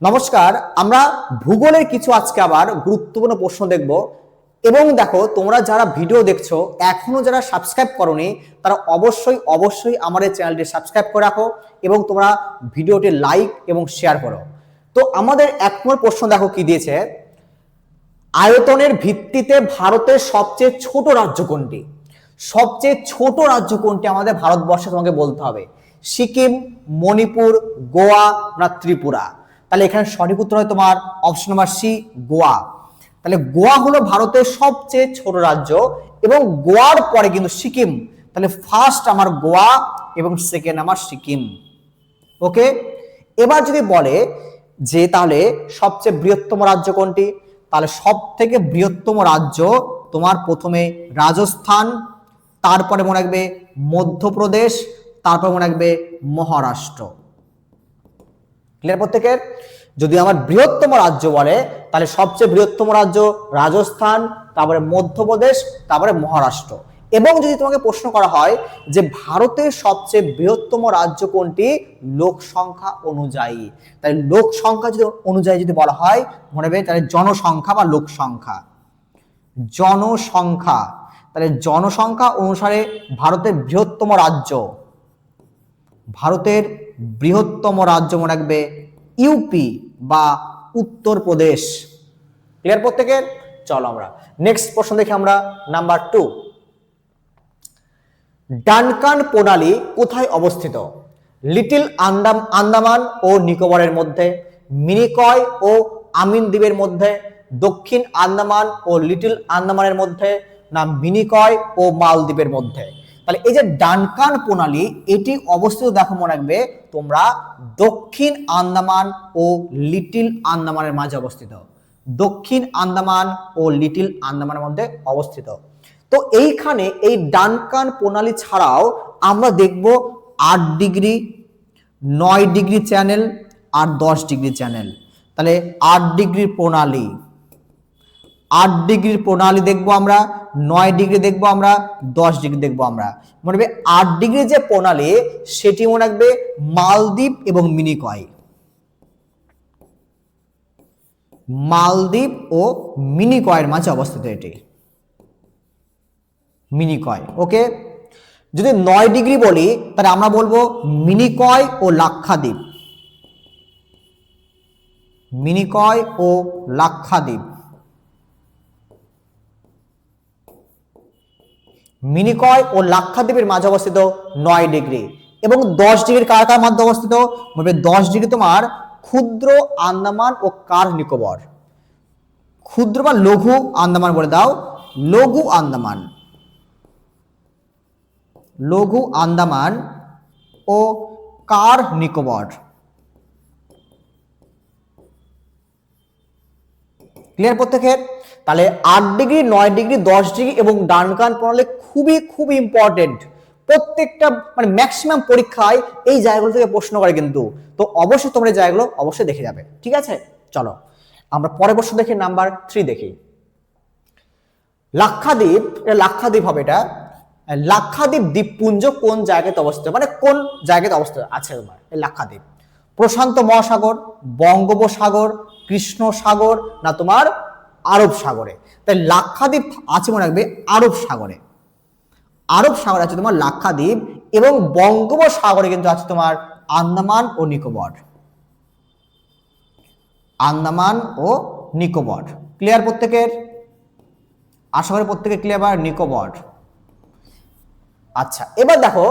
নমস্কার, আমরা ভূগোলের কিছু আজকে আবার গুরুত্বপূর্ণ প্রশ্ন দেখব। এবং দেখো, তোমরা যারা ভিডিও দেখছো এখনো যারা সাবস্ক্রাইব করোনি তারা অবশ্যই অবশ্যই আমাদের চ্যানেলটি সাবস্ক্রাইব করে রাখো এবং তোমরা ভিডিওটি লাইক এবং শেয়ার করো। তো আমাদের এক নম্বর প্রশ্ন দেখো কি দিয়েছে, আয়তনের ভিত্তিতে ভারতের সবচেয়ে ছোট রাজ্য কোনটি? সবচেয়ে ছোট রাজ্য কোনটি আমাদের ভারতবর্ষে তোমাকে বলতে হবে। সিকিম, মণিপুর, গোয়া না ত্রিপুরা? তাহলে এখানে সঠিক উত্তর হয় তোমার অপশন নাম্বার সি, গোয়া। তাহলে গোয়া হলো ভারতের সবচেয়ে ছোট রাজ্য এবং গোয়ার পরে কিন্তু সিকিম। তাহলে ফার্স্ট আমার গোয়া এবং সেকেন্ড আমার সিকিম। ওকে, এবার যদি বলে যে তাহলে সবচেয়ে বৃহত্তম রাজ্য কোনটি, তাহলে সব থেকে বৃহত্তম রাজ্য তোমার প্রথমে রাজস্থান, তারপরে মনে রাখবে মধ্যপ্রদেশ, তারপর মনে রাখবে মহারাষ্ট্র। ক্লিয়ার প্রত্যেকের? যদি আমার বৃহত্তম রাজ্য বলে তাহলে সবচেয়ে বৃহত্তম রাজ্য রাজস্থান, তারপরে মধ্যপ্রদেশ, তারপরে মহারাষ্ট্র। এবং যদি তোমাকে প্রশ্ন করা হয় যে ভারতের সবচেয়ে বৃহত্তম রাজ্য কোনটি লোক সংখ্যা অনুযায়ী, তাই লোক সংখ্যা যদি অনুযায়ী যদি বলা হয় মনে রাখবে তাহলে জনসংখ্যা বা লোক সংখ্যা, জনসংখ্যা। তাহলে জনসংখ্যা অনুসারে ভারতের বৃহত্তম রাজ্য, ভারতের বৃহত্তম রাজ্য মনে রাখবে ইউপি বা উত্তরপ্রদেশ। ক্লিয়ার প্রত্যেকের? চলো আমরা নেক্সট প্রশ্ন দেখি আমরা নাম্বার 2। ডানকান প্রণালী কোথায় অবস্থিত? লিটল আন্দামান ও নিকোবরের মধ্যে, মিনিকয় ও আমিন দ্বীপের মধ্যে, দক্ষিণ আন্দামান ও লিটল আন্দামানের মধ্যে, না মিনিকয় ও মালদ্বীপের মধ্যে? তাহলে এই যে ডানকান প্রণালী এটি অবস্থিত দেখো মনে রাখবে তোমরা দক্ষিণ আন্দামান ও লিটল আন্দামানের মাঝে অবস্থিত, দক্ষিণ আন্দামান ও লিটল আন্দামানের মধ্যে অবস্থিত। তো এইখানে এই ডানকান প্রণালী ছাড়াও আমরা দেখব 8 ডিগ্রি, 9 ডিগ্রি চ্যানেল আর 10 ডিগ্রি চ্যানেল। তাহলে 8 ডিগ্রির প্রণালী, 8 ডিগ্রির প্রণালী দেখবো আমরা, 9 ডিগ্রি দেখবো আমরা, 10 ডিগ্রি দেখবো আমরা। মনে রাখবে 8 ডিগ্রি যে প্রণালী সেটি মনে রাখবে মালদ্বীপ এবং মিনিকয়, মালদ্বীপ ও মিনিকয়ের মাঝে অবস্থিত এটি, মিনিকয়। ওকে, যদি 9 ডিগ্রি বলি তাহলে আমরা বলবো মিনিকয় ও লাক্ষাদ্বীপ, মিনিকয় ও লাক্ষাদ্বীপ, মিনিকয় ও লাক্ষাদ্বীপের মাঝে অবস্থিত 9 ডিগ্রি। এবং 10 ডিগ্রির কার কার মধ্যে অবস্থিত? বলবে 10 ডিগ্রি তোমার ক্ষুদ্র আন্দামান ও কার নিকোবর, ক্ষুদ্র বা লঘু আন্দামান বলে দাও, লঘু আন্দামান, লঘু আন্দামান ও কার নিকোবর। ক্লিয়ার প্রত্যেকের? তাহলে 8 ডিগ্রি, 9 ডিগ্রি, 10 ডিগ্রি এবং ডানকান প্রণালী খুবই খুব ইম্পর্টেন্ট। প্রত্যেকটা মানে ম্যাক্সিমাম পরীক্ষায় এই জায়গাগুলো থেকে প্রশ্ন করে কিন্তু। তো অবশ্যই তোমরা এই জায়গাগুলো অবশ্যই দেখে যাবে, ঠিক আছে? চলো আমরা পরের প্রশ্ন দেখি, নাম্বার 3 দেখি। লাক্ষাদ্বীপ, এটা লাক্ষাদ্বীপ হবে, এটা লাক্ষাদ্বীপ দ্বীপপুঞ্জ কোন জায়গাতে অবস্থিত, মানে কোন জায়গাতে অবস্থিত আছে তোমার এই লাক্ষাদ্বীপ? প্রশান্ত মহাসাগর, বঙ্গোপসাগর, কৃষ্ণ সাগর, না তোমার আরব সাগরে? তাই লাক্ষাদ্বীপ আছে মনে রাখবে আরব সাগরে, আরব সাগরে আছে তোমার লাক্ষাদ্বীপ এবং বঙ্গোপসাগরে কিন্তু আছে তোমার আন্দামান ও নিকোবর, আন্দামান ও নিকোবর। ক্লিয়ার প্রত্যেকের? আশা করি প্রত্যেকের ক্লিয়ার। নিকোবর। আচ্ছা, এবার দেখো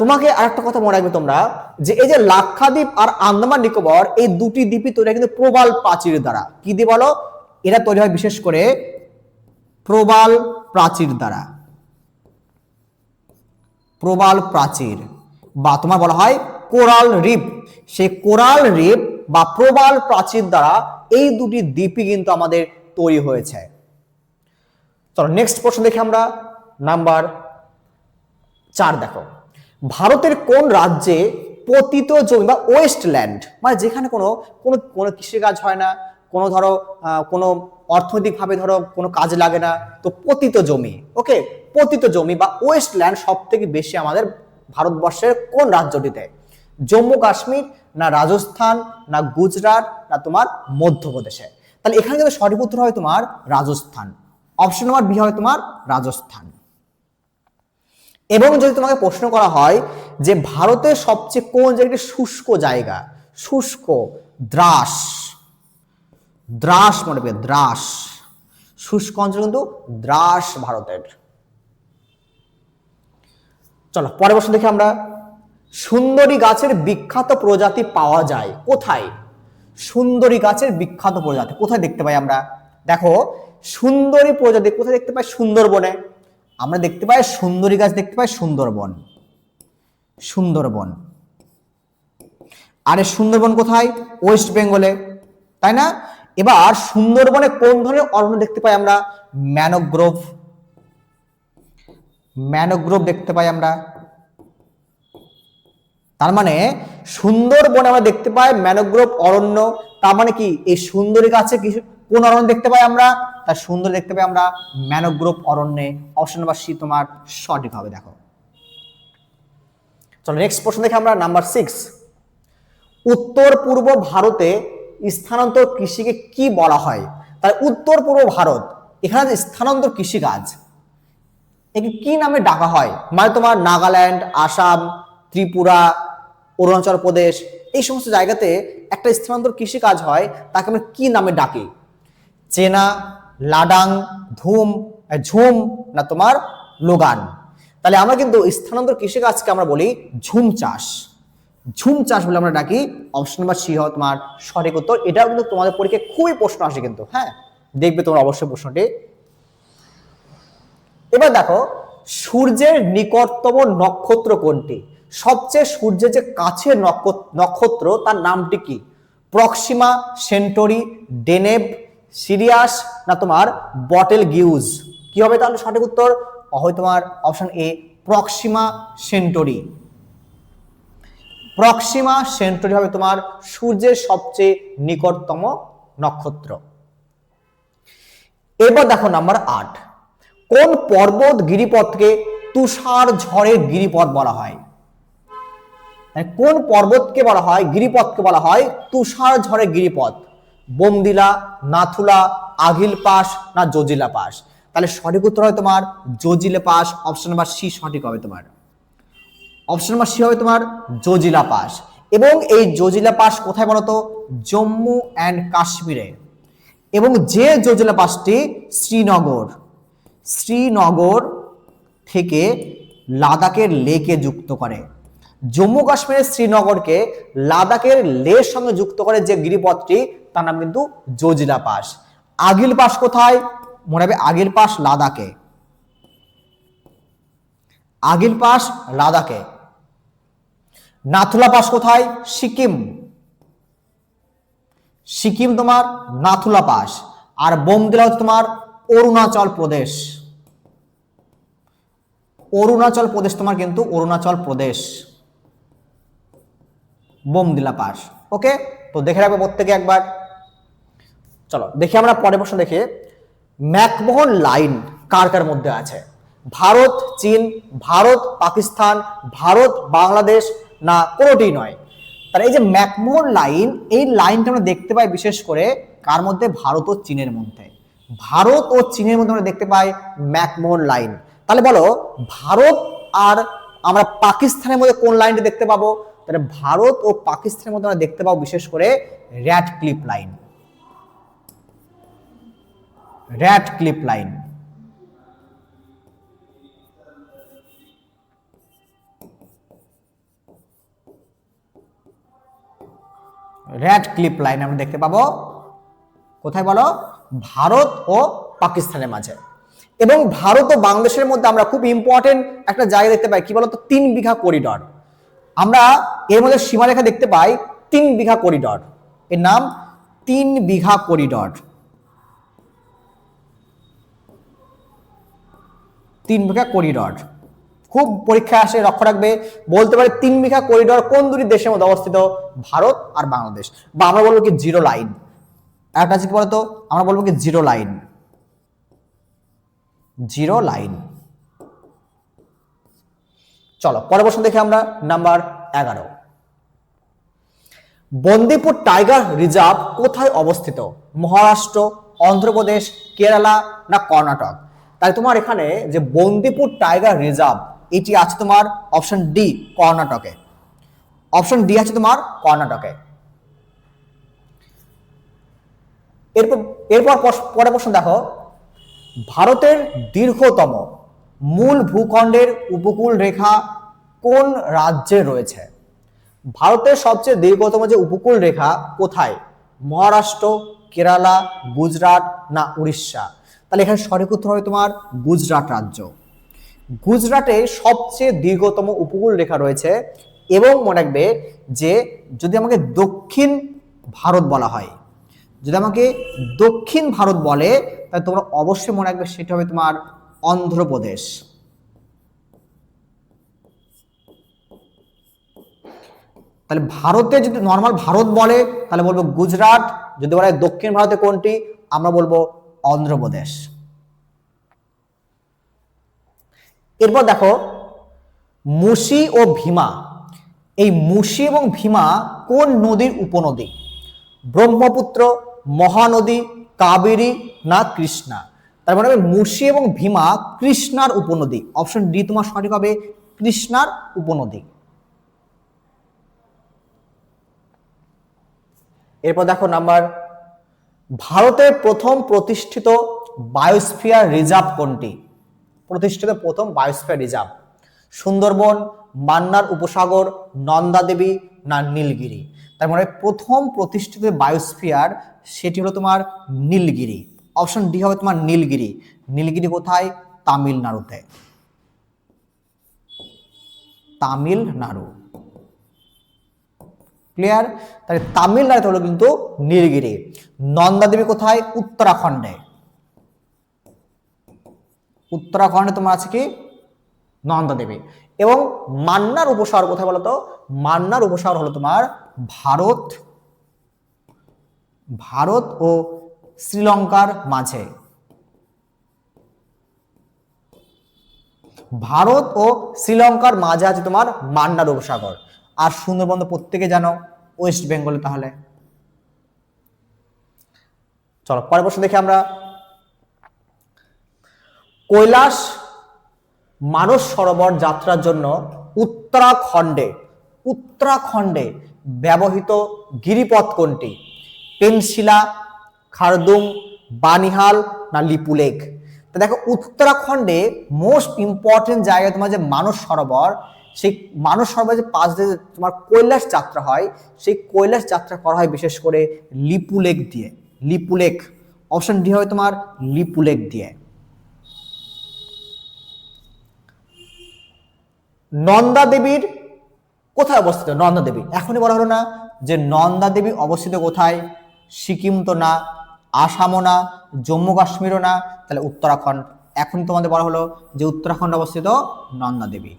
তোমাকে আরেকটা কথা মনে রাখবে তোমরা যে এই যে লাক্ষাদ্বীপ আর আন্দামান নিকোবর এই দুটি দ্বীপই তৈরি হয় কিন্তু প্রবাল প্রাচীর দ্বারা। কি দিয়ে বলো? এরা তৈরি হয় বিশেষ করে প্রবাল প্রাচীর দ্বারা, প্রবাল প্রাচীর বা তোমার বলা হয় কোরাল রিফ। সেই কোরাল রিফ বা প্রবাল প্রাচীর দ্বারা এই দুটি দ্বীপই কিন্তু আমাদের তৈরি হয়েছে। চলো নেক্সট প্রশ্ন দেখি আমরা, নাম্বার 4 দেখো। ভারতের কোন রাজ্যে পতিত জমি বা ওয়েস্টল্যান্ড, মানে যেখানে কোনো কোনো কোনো কৃষিকাজ হয় না, কোনো ধরো কোনো অর্থনৈতিকভাবে ধরো কোনো কাজে লাগে না, তো পতিত জমি, ওকে, পতিত জমি বা ওয়েস্টল্যান্ড সব থেকে বেশি আমাদের ভারতবর্ষের কোন রাজ্যটিতে? জম্মু কাশ্মীর, না রাজস্থান, না গুজরাট, না তোমার মধ্যপ্রদেশে? তাহলে এখানে কিন্তু সঠিক উত্তর হয় তোমার রাজস্থান। অপশন নাম্বার বি হবে তোমার রাজস্থান। এবং যদি তোমাকে প্রশ্ন করা হয় যে ভারতের সবচেয়ে কোন জায়গাটি শুষ্ক জায়গা, শুষ্ক, দ্রাস, দ্রাস মনে রাখবে, দ্রাস, শুষ্ক অঞ্চল কিন্তু দ্রাস ভারতের। চলো পরের প্রশ্ন দেখি আমরা। সুন্দরী গাছের বিখ্যাত প্রজাতি পাওয়া যায় কোথায়? সুন্দরী গাছের বিখ্যাত প্রজাতি কোথায় দেখতে পাই আমরা? দেখো সুন্দরী প্রজাতি কোথায় দেখতে পাই? সুন্দরবনে আমরা দেখতে পাই সুন্দরী গাছ, দেখতে পাই সুন্দরবন, সুন্দরবন। আরে সুন্দরবন কোথায়? ওয়েস্ট বেঙ্গলে, তাই না? এবার সুন্দরবনে কোন ধরনের অরণ্য দেখতে পাই আমরা? ম্যানোগ্রোভ, ম্যানোগ্রোভ দেখতে পাই আমরা। তার মানে সুন্দরবনে আমরা দেখতে পাই ম্যানোগ্রোভ অরণ্য। তার মানে কি এই সুন্দরী গাছে কিছু কোন অরণ্য দেখতে পাই আমরা? তার সুন্দর দেখতে পাই আমরা ম্যানোগ্রোভ অরণ্যে। অপশন নাম্বার সি তোমার সঠিক হবে। দেখো চলো নেক্সট প্রশ্ন দেখি আমরা, নাম্বার 6। উত্তর পূর্ব ভারতে স্থানান্তর কৃষিকে কি বলা হয়? তাই উত্তর পূর্ব ভারত, এখানে স্থানান্তর কৃষিকাজ একে কি নামে ডাকা হয়? মানে তোমার নাগাল্যান্ড, আসাম, ত্রিপুরা, অরুণাচল প্রদেশ, এই সমস্ত জায়গাতে একটা স্থানান্তর কৃষি কাজ হয়, তাকে আমরা কি নামে ডাকি? চেনা, লাডাং, ধুম, ঝুম, না তোমার লোগান? তাহলে আমরা কিন্তু স্থানান্তর কৃষি কাজকে আমরা বলি ঝুম চাষ, ঝুম চাষ বলে আমরা ডাকি। অপশন নাম্বার সি হয় তোমার সঠিক উত্তর। এটাও কিন্তু তোমাদের পরীক্ষায় খুবই প্রশ্ন আসে কিন্তু, হ্যাঁ দেখবে তোমরা অবশ্যই প্রশ্নটি। এবার দেখো সূর্যের নিকটতম নক্ষত্র কোনটি? সবচেয়ে সূর্যের যে কাছের নক্ষত্র তার নামটি কি? প্রক্সিমা সেন্টরি, ডেনেভ, সিরিয়াস, না তোমার বটেল গিউজ? কি হবে তাহলে সঠিক উত্তর? হয় তোমার অপশন এ প্রক্সিমা সেন্টরি। প্রক্সিমা সেন্টরি হবে তোমার সূর্যের সবচেয়ে নিকটতম নক্ষত্র। এবার দেখো নাম্বার 8। কোন পর্বত গিরিপথকে তুষার ঝড়ের গিরিপথ বলা হয়? কোন পর্বতকে বলা হয়, গিরিপথকে বলা হয় তুষার ঝড়ের গিরিপথ? বোমদিলা, নাথুলা, আঘিল পাস, না জজিলা পাস? তাহলে সঠিক উত্তর হয় তোমার জজিলা পাস। অপশন নাম্বার সি সঠিক হবে তোমার। অপশন নাম্বার সি হবে তোমার জজিলা পাস। এবং এই জজিলা পাস কোথায় বলতো? জম্মু অ্যান্ড কাশ্মীরে। এবং যে জজিলা পাসটি শ্রীনগর, শ্রীনগর থেকে লাদাখের লেকে যুক্ত করে। জম্মু কাশ্মীরের শ্রীনগরকে লাদাখের লের সঙ্গে যুক্ত করে যে গিরিপথটি, তার নাম কিন্তু জজিলা পাস। আঘিল পাস কোথায়? মনে হবে আঘিল পাস লাদাখে, আঘিল পাস লাদাখে। নাথুলা পাস কোথায়? সিকিম, সিকিম তোমার নাথুলা পাস। আর বোমদিলা হচ্ছে তোমার অরুণাচল প্রদেশ, অরুণাচল প্রদেশ তোমার কিন্তু অরুণাচল প্রদেশ, বোমদিলা পাস। ওকে, তো দেখে রাখবে প্রত্যেকে একবার। চলো দেখি আমরা পরের প্রশ্ন দেখি। ম্যাকমোহন লাইন কার কার মধ্যে আছে? ভারত চীন, ভারত পাকিস্তান, ভারত বাংলাদেশ, না কোনোটি নয়? তাহলে এই যে ম্যাকমোহন লাইন, এই লাইনটা আমরা দেখতে পাই বিশেষ করে কার মধ্যে? ভারত ও চীনের মধ্যে। ভারত ও চীনের মধ্যে আমরা দেখতে পাই ম্যাকমোহন লাইন। তাহলে বলো ভারত আর আমরা পাকিস্তানের মধ্যে কোন লাইনটা দেখতে পাবো? তাহলে ভারত ও পাকিস্তানের মধ্যে আমরা দেখতে পাবো বিশেষ করে Radcliffe line, Radcliffe line. Radcliffe line আমরা দেখতে পাবো কোথায় বলো? ভারত ও পাকিস্তানের মাঝে। এবং ভারত ও বাংলাদেশের মধ্যে আমরা খুব ইম্পর্টেন্ট একটা জায়গা দেখতে পাই, কি বলতো? 3 বিঘা করিডর। আমরা এর মধ্যে সীমারেখা দেখতে পাই 3 বিঘা করিডর, এর নাম 3 বিঘা করিডর। 3 বিঘা করিডর খুব পরীক্ষায় আসে, লক্ষ্য রাখবে। বলতে পারে 3 বিঘা করিডর কোন দুটি দেশের মধ্যে অবস্থিত? ভারত আর বাংলাদেশ। বা আমরা বলবো কি জিরো লাইন। একটা আছে কি বলতো? আমরা বলবো কি জিরো লাইন, জিরো লাইন। চলো পরের প্রশ্ন দেখি আমরা, নাম্বার 11। বন্দিপুর টাইগার রিজার্ভ কোথায় অবস্থিত? মহারাষ্ট্র, অন্ধ্রপ্রদেশ, কেরালা না কর্ণাটক? তাই তোমার এখানে যে বন্দিপুর টাইগার রিজার্ভ এটি আছে তোমার অপশন ডি কর্ণাটকে। অপশন ডি আছে তোমার কর্ণাটকে। এরপর এরপর পরের প্রশ্ন দেখো, ভারতের দীর্ঘতম মূল ভূখণ্ডের উপকূল রেখা কোন রাজ্যে রয়েছে? ভারতের সবচেয়ে দীর্ঘতম যে উপকূল রেখা কোথায়? মহারাষ্ট্র, কেরালা, গুজরাট না উড়িষ্যা? তাহলে এখানে সঠিক উত্তর হবে তোমার গুজরাট রাজ্য। গুজরাটে সবচেয়ে দীর্ঘতম উপকূল রেখা রয়েছে। এবং মনে রাখবে যে যদি আমাকে দক্ষিণ ভারত বলা হয়, যদি আমাকে দক্ষিণ ভারত বলে তাহলে তোমরা অবশ্যই মনে রাখবে সেটা হবে তোমার অন্ধ্রপ্রদেশ। তাহলে ভারতে যদি নর্মাল ভারত বলে তাহলে বলবো গুজরাট, যদি বলে দক্ষিণ ভারতে কোনটি আমরা বলবো অন্ধ্রপ্রদেশ। এরপর দেখো মুসি ও ভীমা, এই মুসি এবং ভীমা কোন নদীর উপনদী? ব্রহ্মপুত্র, মহানদী, কাবেরী না কৃষ্ণা? তার মানে মুসি এবং ভীমা কৃষ্ণার উপনদী। অপশন ডি তোমার সঠিক হবে, কৃষ্ণার উপনদী। এরপর দেখো নাম্বার, ভারতের প্রথম প্রতিষ্ঠিত বায়োস্ফিয়ার রিজার্ভ কোনটি? প্রতিষ্ঠিত প্রথম বায়োস্ফিয়ার রিজার্ভ সুন্দরবন, মান্নার উপসাগর, নন্দা দেবী না নীলগিরি? তার মানে প্রথম প্রতিষ্ঠিত বায়োস্ফিয়ার সেটি হলো তোমার নীলগিরি। অপশন ডি হবে তোমার নীলগিরি। নীলগিরি কোথায়? তামিলনাড়ুতে। তামিলনাড়ু। ক্লিয়ার? তাহলে তামিলনাড়ুতে হলো কিন্তু নীলগিরি। নন্দা দেবী কোথায়? উত্তরাখণ্ডে। উত্তরাখণ্ডে তোমার আছে কি নন্দা দেবী। এবং মান্নার উপসাগর কোথায় বলতো? মান্নার উপসাগর হলো তোমার ভারত ও শ্রীলঙ্কার মাঝে। ভারত ও শ্রীলঙ্কার মাঝে আছে তোমার মান্নার উপসাগর। আর সুন্দরবন তো প্রত্যেকে জানো ওয়েস্ট বেঙ্গলে। তাহলে চলো পরের প্রশ্ন দেখি আমরা। কৈলাস মানস সরোবর যাত্রার জন্য উত্তরাখণ্ডে ব্যবহৃত গিরিপথ কোনটি? পেনশিলা, খারদুং, বানিহাল না লিপুলেক? তো দেখো উত্তরাখণ্ডে মোস্ট ইম্পর্টেন্ট জায়গা তোমার যে মানস সরোবর, সেই মানস সরোবর যে পাশ দিয়ে তোমার কৈলাস যাত্রা হয়, সেই কৈলাস যাত্রা করা হয় বিশেষ করে লিপুলেক দিয়ে। লিপুলেক। অপশন ডি হয় তোমার লিপুলেক দিয়ে। নন্দা দেবীর কোথায় অবস্থিত? নন্দা দেবী এখনই বলা হলো না যে নন্দা দেবী অবস্থিত কোথায়? সিকিম তো না, আসামও না, জম্মু কাশ্মীরও না, তাহলে উত্তরাখণ্ড। এখনই তোমাদের বলা হলো যে উত্তরাখণ্ড অবস্থিত নন্দা দেবী।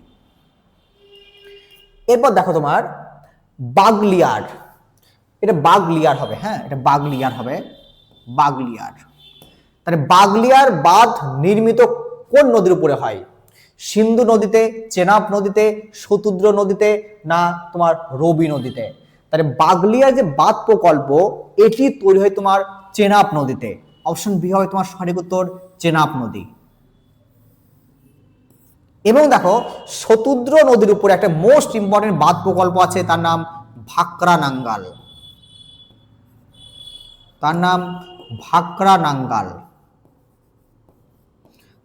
এরপর দেখো তোমার বাগলিয়ার, এটা বাগলিয়ার হবে। হ্যাঁ, এটা বাগলিয়ার হবে। বাগলিয়ার। তাহলে বাগলিয়ার বাঁধ নির্মিত কোন নদীর উপরে হয়? সিন্ধু নদীতে, চেনাব নদীতে, শতুদ্র নদীতে না তোমার রবি নদীতে? তাহলে বাগলিয়ার যে বাঁধ প্রকল্প এটি তৈরি হয় তোমার চেনাব নদীতে। অপশন বি হবে তোমার সঠিক উত্তর, চেনাব নদী। এবং দেখো শতুদ্র নদীর উপরে একটা মোস্ট ইম্পর্টেন্ট বাঁধ প্রকল্প আছে, তার নাম ভাকরা নাঙ্গাল। তার নাম ভাকরা নাঙ্গাল।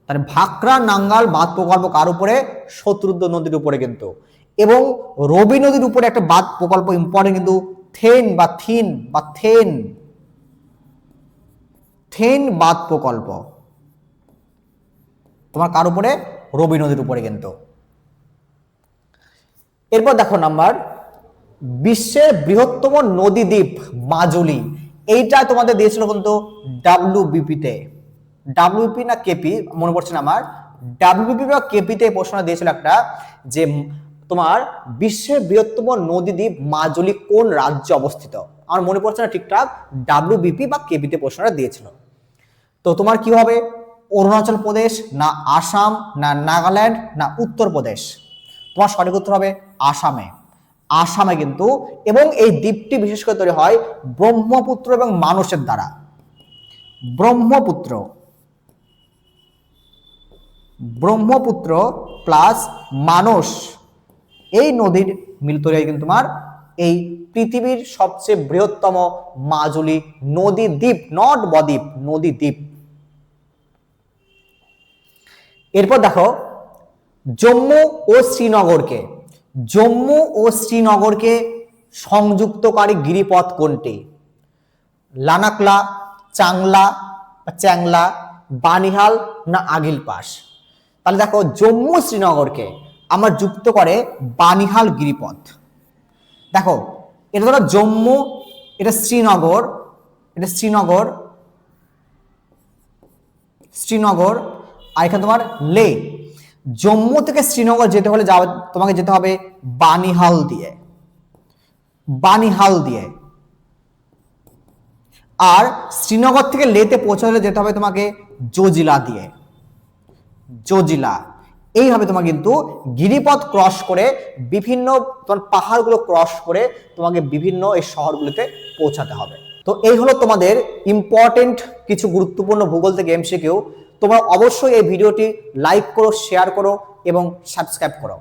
তাহলে ভাকরা নাঙ্গাল বাঁধ প্রকল্প কার উপরে? শত্রুদ্র নদীর উপরে কিন্তু। এবং রবি নদীর উপরে একটা বাঁধ প্রকল্প ইম্পর্টেন্ট কিন্তু, থেন বাঁধ প্রকল্প তোমার কার উপরে? রবি নদীর উপরে কিন্তু। এরপর দেখো নাম্বার, বিশ্বের বৃহত্তম নদী দ্বীপ মাজুলি, এইটা তোমাদের দিয়েছিল কিন্তু ডাব্লিউবিপি তে। ডাব্লিউপি না কেপি মনে পড়ছে না আমার, ডাব্লিউপি বা কেপিতে প্রশ্ন দিয়েছিল একটা, যে তোমার বিশ্বের বৃহত্তম নদী দ্বীপ মাজুলি কোন রাজ্যে অবস্থিত? আমার মনে পড়ছে না ঠিকঠাক, ডাব্লিউবিপি বা কেপিতে প্রশ্নটা দিয়েছিল। তো তোমার কি হবে? অরুণাচল প্রদেশ না আসাম না নাগাল্যান্ড না উত্তরপ্রদেশ? তোমার সঠিক উত্তর হবে আসামে। আসামে কিন্তু, এবং এই দ্বীপটি বিশেষ করে তৈরি হয় ব্রহ্মপুত্র এবং মানসের দ্বারা। ব্রহ্মপুত্র ব্রহ্মপুত্র প্লাস মানস, এই নদীর মিল তৈরি হয় কিন্তু তোমার এই পৃথিবীর সবচেয়ে বৃহত্তম মাজুলি নদী দ্বীপ, নট বদ্বীপ, নদী দ্বীপ। এরপর দেখো জম্মু ও শ্রীনগরকে, জম্মু ও শ্রীনগরকে সংযুক্তকারী গিরিপথ কোনটি? লানাকলা, চাংলা, চ্যাংলা, বানিহাল না আগিল পাস? তাহলে দেখো জম্মু শ্রীনগরকে আমার যুক্ত করে বানিহাল গিরিপথ। দেখো এটা ধরো জম্মু, এটা শ্রীনগর, এটা শ্রীনগর, শ্রীনগর, আর এখানে তোমার লে। জম্মু থেকে শ্রীনগর যেতে হলে তোমাকে যেতে হবে বানিহাল দিয়ে, বানিহাল দিয়ে। আর শ্রীনগর থেকে লেতে পৌঁছাতে যেতে হবে তোমাকে জোজিলা দিয়ে, জোজিলা। এইভাবে তোমার কিন্তু গিরিপথ ক্রস করে বিভিন্ন তোমার পাহাড়গুলো ক্রস করে তোমাকে বিভিন্ন এই শহরগুলোতে পৌঁছাতে হবে। তো এই হলো তোমাদের ইম্পর্টেন্ট কিছু গুরুত্বপূর্ণ ভূগোল থেকে এমসিকিউ। তোমরা অবশ্যই এই ভিডিওটি লাইক করো, শেয়ার করো এবং সাবস্ক্রাইব করো।